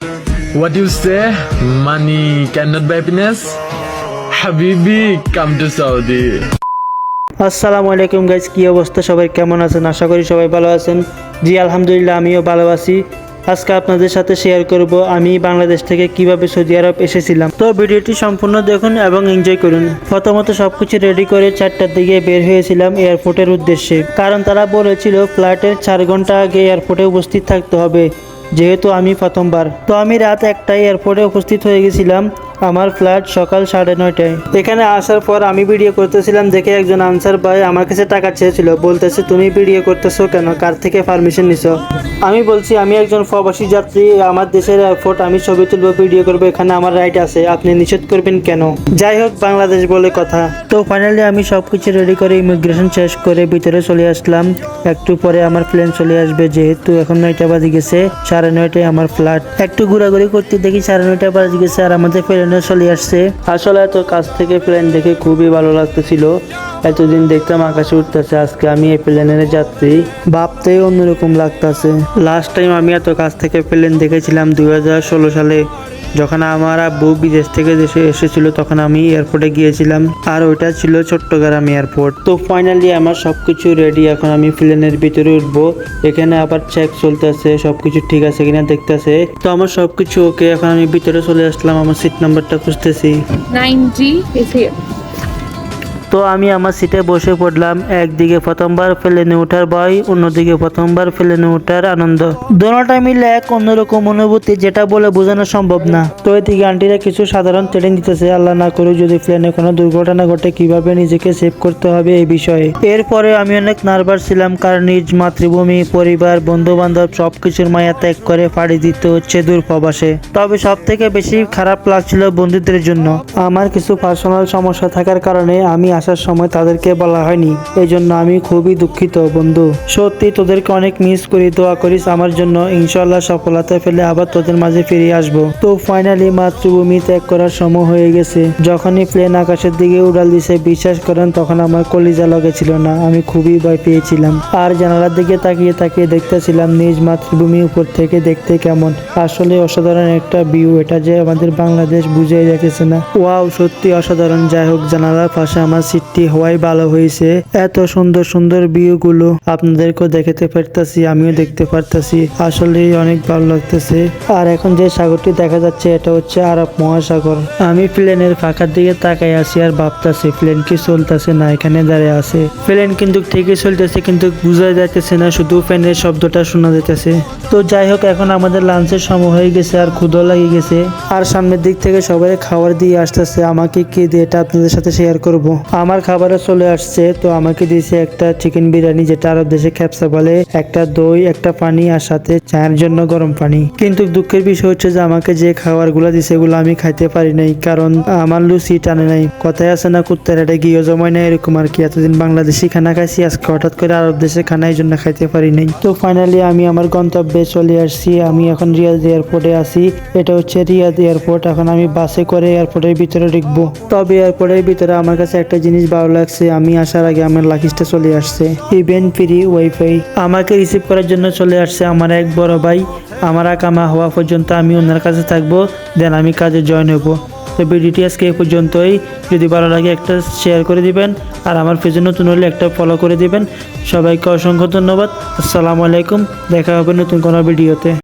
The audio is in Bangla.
What you say? Money cannot buy happiness? Habibi, come to Saudi. আসসালামু আলাইকুম গাইস, কি অবস্থা? সবাই কেমন আছেন? আশা করি সবাই ভালো আছেন। জি আলহামদুলিল্লাহ, আমিও ভালো আছি। আজকে আপনাদের সাথে শেয়ার করব আমি বাংলাদেশ থেকে কিভাবে সৌদি আরব এসেছিলাম। তো ভিডিওটি সম্পূর্ণ দেখুন এবং এনজয় করুন। প্রথমত সবকিছু রেডি করে 4টার দিকে বের হয়েছিলাম এয়ারপোর্টের উদ্দেশ্যে, কারণ তারা বলেছিল ফ্লাইটের 4 ঘন্টা আগে এয়ারপোর্টে উপস্থিত থাকতে হবে, যেহেতু আমি প্রথমবার। তো আমি রাত 1টায় এয়ারপোর্টে উপস্থিত হয়ে গেছিলাম। আমার ফ্লাইট সকাল 9:30টায়। এখানে আসার পর আমি ভিডিও করতেছিলাম দেখে একজন আনসার ভাই আমার কাছে টাকা চেয়েছিল, বলতেছে তুমি ভিডিও করতেছো কেন, কার থেকে পারমিশন নিছো? আমি বলছি আমি একজন প্রবাসী যাত্রী, আমার দেশের এয়ারপোর্ট, আমি ছবি তুলবো, ভিডিও করবো, এখানে আমার রাইট আছে, আপনি নিষেধ করবেন কেন? যাই হোক, বাংলাদেশ বলে কথা। তো ফাইনালি আমি সবকিছু রেডি করে ইমিগ্রেশন শেষ করে ভিতরে চলে আসলাম। একটু পরে আমার প্লেন চলে আসবে, যেহেতু এখন 9টা বাজে গেছে। 9:30টায় আমার ফ্লাইট। একটু ঘোরাঘুরি করতে দেখি 9:30টা বাজে গেছে আর আমাদের প্লেনে চলে আসছে। আসলে এত কাছ থেকে প্লেন দেখে খুবই ভালো লাগতেছিল। এতদিন দেখতাম আকাশে উঠতেছে, আজকে আমি এই প্লেনের যাত্রী, ভাবতেই অন্যরকম লাগতেছে। লাস্ট টাইম আমি এত কাছ থেকে প্লেন দেখেছিলাম 2016 সালে, যখন আমার আব্বু বিদেশ থেকে দেশে এসেছিল, তখন আমি এয়ারপোর্টে গিয়েছিলাম, আর ওইটা ছিল চট্টগ্রাম এয়ারপোর্ট। তো ফাইনালি আমার সবকিছু রেডি, এখন আমি প্লেনের ভিতরে উঠবো। এখানে আবার চেক চলতেছে, সবকিছু ঠিক আছে কিনা দেখতেছে। তো আমার সবকিছু ওকে, এখন আমি ভিতরে চলে আসলাম, আমার সিট নাম্বারটা খুঁজতেছি। 9G is here. তো আমি আমার সিটে বসে পড়লাম। একদিকে প্রথমবার প্লেনে ওঠার ভয়, অন্যদিকে প্রথমবার প্লেনে ওঠার আনন্দ। দোনোটা মিলে এক অন্যরকম অনুভূতি, যেটা বলে বোঝানো সম্ভব না। তো এদিকে আন্টিরা কিছু সাধারণ ট্রেনিং দিতেছে, আল্লাহ না করে যদি প্লেনে কোনো দুর্ঘটনা ঘটে কিভাবে নিজেকে সেভ করতে হবে এই বিষয়ে। এরপরে আমি অনেক নার্ভাস ছিলাম, কারণ নিজ মাতৃভূমি, পরিবার, বন্ধু বান্ধব সবকিছুর মায়া ত্যাগ করে পাড়ি দিতে হচ্ছে দূর প্রবাসে। তবে সব থেকে বেশি খারাপ লাগছিল বন্ধুদের জন্য। আমার কিছু পার্সোনাল সমস্যা থাকার কারণে আমি আসার সময় তাদেরকে বলা হয়নি, এই জন্য আমি খুবই দুঃখিত বন্ধু। সত্যি তোদেরকে অনেক মিস করি, দোয়া করিস আমার জন্য। ইনশাআল্লাহ সফলতা পেলে আবার তোদের মাঝে ফিরে আসবো। তো ফাইনালি মাতৃভূমি ত্যাগ করার সময় হয়ে গেছে। যখনই প্লেন আকাশের দিকে উড়াল দিছে, বিশ্বাস করেন তখন আমার কলিজা লগে ছিল না, আমি খুবই ভয় পেয়েছিলাম। আর জানালার দিকে তাকিয়ে তাকিয়ে দেখতেছিলাম নিজ মাতৃভূমি উপর থেকে দেখতে কেমন। আসলে অসাধারণ একটা ভিউ, এটা যে আমাদের বাংলাদেশ বুঝেই যাইতেছে না। ওয়াও, সত্যি অসাধারণ। যাই হোক, জানালার পাশে আমার সিটটি হওয়াই ভালো হয়েছে। এত সুন্দর সুন্দর ভিউ গুলো আপনাদেরকেও দেখাতে পারতাছি, আমিও দেখতে পারতাছি, আসলে অনেক ভালো লাগতেছে। আর এখন যে সাগরটি দেখা যাচ্ছে এটা হচ্ছে আরব মহাসাগর। আমি প্লেনের ফাঁকার দিকে তাকাই আছি আর ভাবতাছি প্লেন কি চলতেছে না এখানে দাঁড়িয়ে আছে। প্লেন কিন্তু ঠিকই চলতেছে, কিন্তু বোঝা যাইতেছে না, শুধু ফ্যানের শব্দটা শোনা যাইতেছে। তো যাই হোক, এখন আমাদের লাঞ্চের সময় হয়ে গেছে আর ক্ষুধা লেগে গেছে। আর সামনের দিক থেকে সবাই খাবার দিয়ে আসতেছে, আমাকে কি দিয়ে এটা আপনাদের সাথে শেয়ার করব। আমার খাবারে চলে আসছে, তো আমাকে দিয়েছে একটা চিকেন বিরিয়ানি, যেটা আরব দেশে খ্যাপসা বলে, একটা দই, একটা পানি, আর সাথে চায়ের জন্য গরম পানি। কিন্তু দুঃখের বিষয় হচ্ছে যে আমাকে যে খাবারগুলো দিছে এগুলো আমি খাইতে পারি নাই, কারণ আমার লুচি টানে নাই। কথায় আছে না, কুত্তার এটা গিয়ে জমায় না, এরকম আর কি। এতদিন বাংলাদেশি খানা খাইছি, আজকে হঠাৎ করে আরব দেশে খানা, এই জন্য খাইতে পারি নাই। তো ফাইনালি আমি আমার গন্তব্যে চলে আসছি। আমি এখন রিয়াদ এয়ারপোর্টে আছি। এটা হচ্ছে রিয়াদ এয়ারপোর্ট। এখন আমি বাসে করে এয়ারপোর্টের ভিতরে ঢুকবো। তবে এয়ারপোর্টের ভিতরে আমার কাছে একটা জিনিস ভালো লাগছে, আমি আসার আগে আমার লাকিজটা চলে আসছে, ইভেন ফ্রি ওয়াইফাই। আমাকে রিসিভ করার জন্য চলে আসছে আমার এক বড় ভাই। আমার আকামা হওয়া পর্যন্ত আমি ওনার কাছে থাকবো, দেন আমি কাজে জয়েন হবো। তো ভিডিওটি আজকে এই পর্যন্তই। যদি ভালো লাগে একটা শেয়ার করে দিবেন, আর আমার পেজে নতুন হলে একটা ফলো করে দিবেন। সবাইকে অসংখ্য ধন্যবাদ। আসসালামু আলাইকুম, দেখা হবে নতুন কোনো ভিডিওতে।